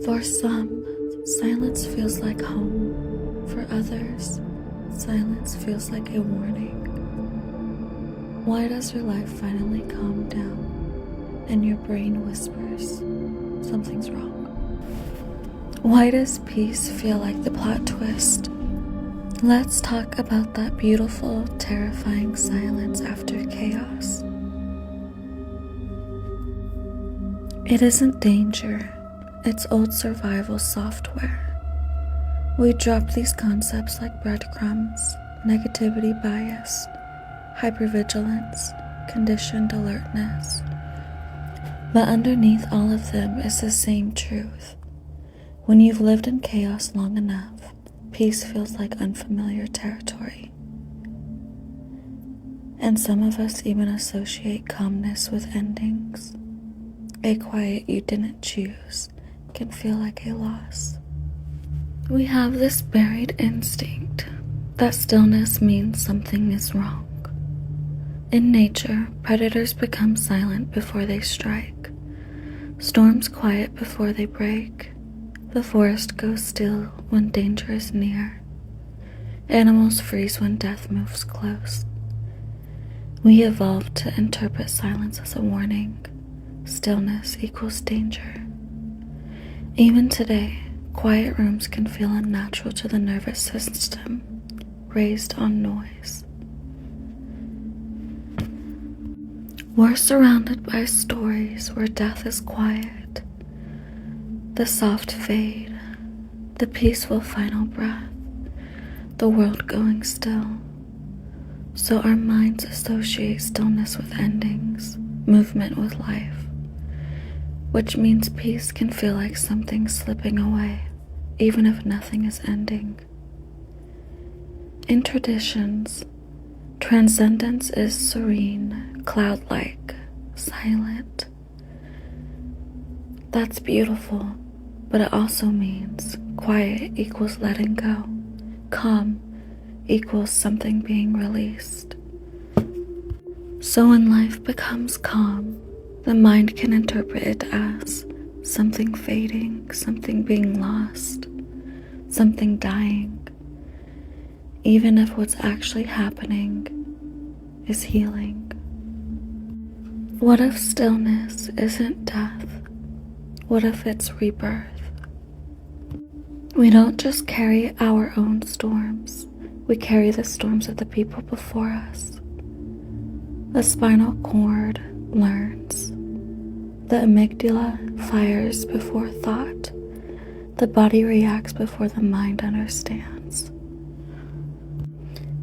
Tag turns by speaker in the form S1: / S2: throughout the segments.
S1: For some, silence feels like home. For others, silence feels like a warning. Why does your life finally calm down and your brain whispers something's wrong? Why does peace feel like the plot twist? Let's talk about that beautiful, terrifying silence after chaos. It isn't danger, it's old survival software. We drop these concepts like breadcrumbs, negativity bias, hypervigilance, conditioned alertness. But underneath all of them is the same truth. When you've lived in chaos long enough, peace feels like unfamiliar territory. And some of us even associate calmness with endings. A quiet you didn't choose can feel like a loss. We have this buried instinct that stillness means something is wrong. In nature, predators become silent before they strike. Storms quiet before they break. The forest goes still when danger is near. Animals freeze when death moves close. We evolved to interpret silence as a warning. Stillness equals danger. Even today, quiet rooms can feel unnatural to the nervous system, raised on noise. We're surrounded by stories where death is quiet, the soft fade, the peaceful final breath, the world going still. So our minds associate stillness with endings, movement with life, which means peace can feel like something slipping away, even if nothing is ending. In traditions, transcendence is serene, cloud-like, silent. That's beautiful, but it also means quiet equals letting go. Calm equals something being released. So when life becomes calm, the mind can interpret it as something fading, something being lost, something dying, even if what's actually happening is healing. What if stillness isn't death? What if it's rebirth? We don't just carry our own storms, we carry the storms of the people before us. The spinal cord learns. The amygdala fires before thought. The body reacts before the mind understands.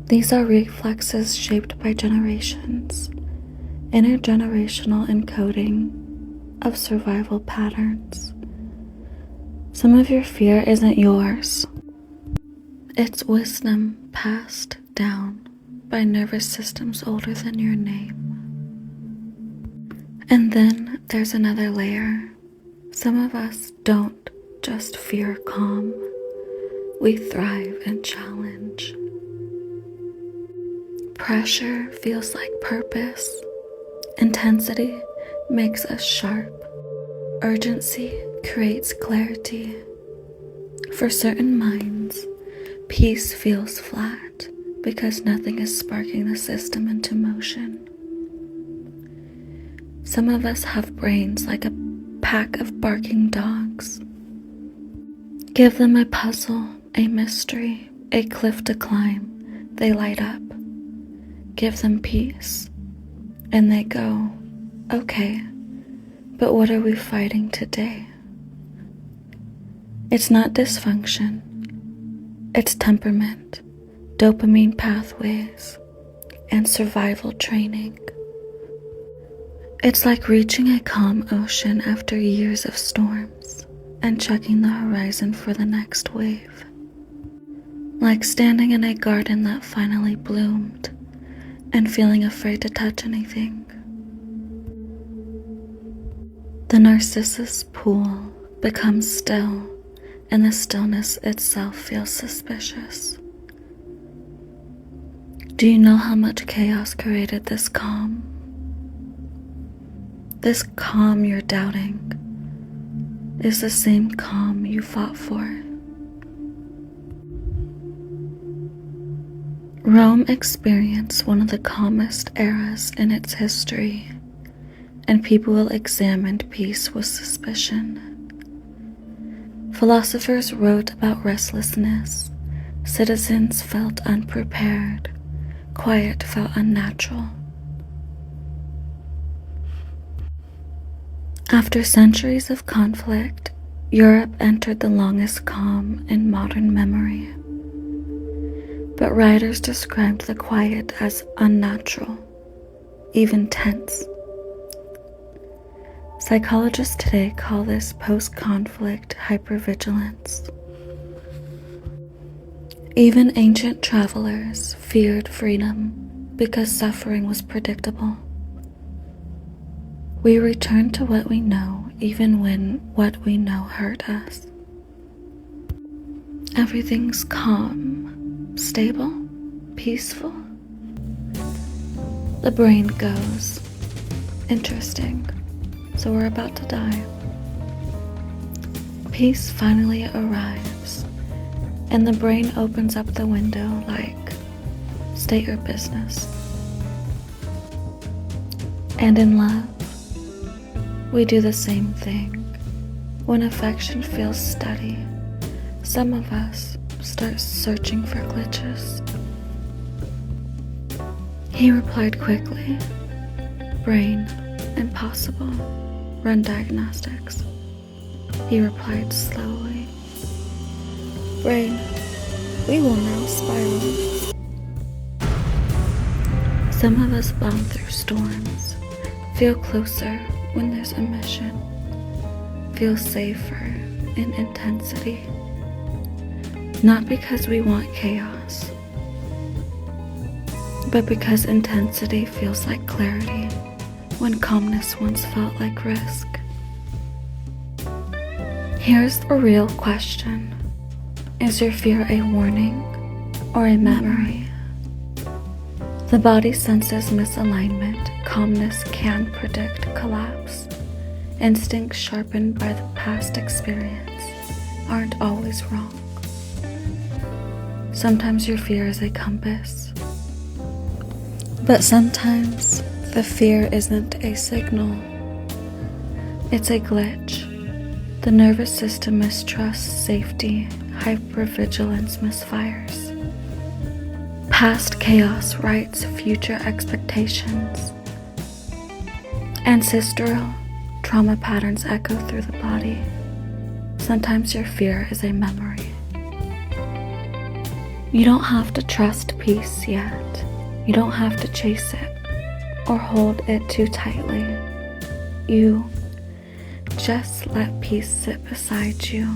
S1: These are reflexes shaped by generations, intergenerational encoding of survival patterns. Some of your fear isn't yours. It's wisdom passed down by nervous systems older than your name. And then there's another layer. Some of us don't just fear calm. We thrive in challenge. Pressure feels like purpose. Intensity makes us sharp. Urgency creates clarity. For certain minds, peace feels flat because nothing is sparking the system into motion. Some of us have brains like a pack of barking dogs. Give them a puzzle, a mystery, a cliff to climb, they light up. Give them peace, and they go, okay, but what are we fighting today? It's not dysfunction, it's temperament, dopamine pathways, and survival training. It's like reaching a calm ocean after years of storms and checking the horizon for the next wave. Like standing in a garden that finally bloomed and feeling afraid to touch anything. The narcissus pool becomes still, and the stillness itself feels suspicious. Do you know how much chaos created this calm? This calm you're doubting. is the same calm you fought for. Rome experienced one of the calmest eras in its history, and people examined peace with suspicion. Philosophers wrote about restlessness, citizens felt unprepared, quiet felt unnatural. After centuries of conflict, Europe entered the longest calm in modern memory. But writers described the quiet as unnatural, even tense. Psychologists today call this post-conflict hypervigilance. Even ancient travelers feared freedom because suffering was predictable. We return to what we know even when what we know hurt us. Everything's calm, stable, peaceful. The brain goes, interesting, so we're about to die. Peace finally arrives, and the brain opens up the window like, state your business. And in love, we do the same thing. When affection feels steady, some of us start searching for glitches. He replied quickly, brain, impossible, run diagnostics. He replied slowly, brain, we will now spiral. Some of us bomb through storms, feel closer when there's a mission, feel safer in intensity, not because we want chaos, but because intensity feels like clarity when calmness once felt like risk. Here's the real question. Is your fear a warning or a memory? The body senses misalignment. Calmness can predict collapse. Instincts sharpened by the past experience aren't always wrong. Sometimes your fear is a compass, but sometimes the fear isn't a signal. It's a glitch. The nervous system mistrusts safety. Hypervigilance misfires. Past chaos writes future expectations. Ancestral trauma patterns echo through the body. Sometimes your fear is a memory. You don't have to trust peace yet. You don't have to chase it or hold it too tightly. You just let peace sit beside you.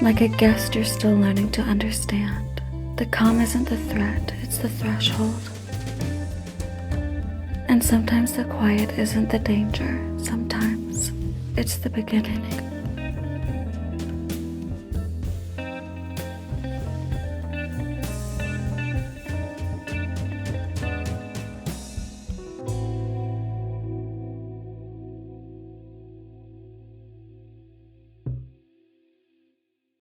S1: Like a guest you're still learning to understand. The calm isn't the threat, it's the threshold. And sometimes the quiet isn't the danger. Sometimes it's the beginning.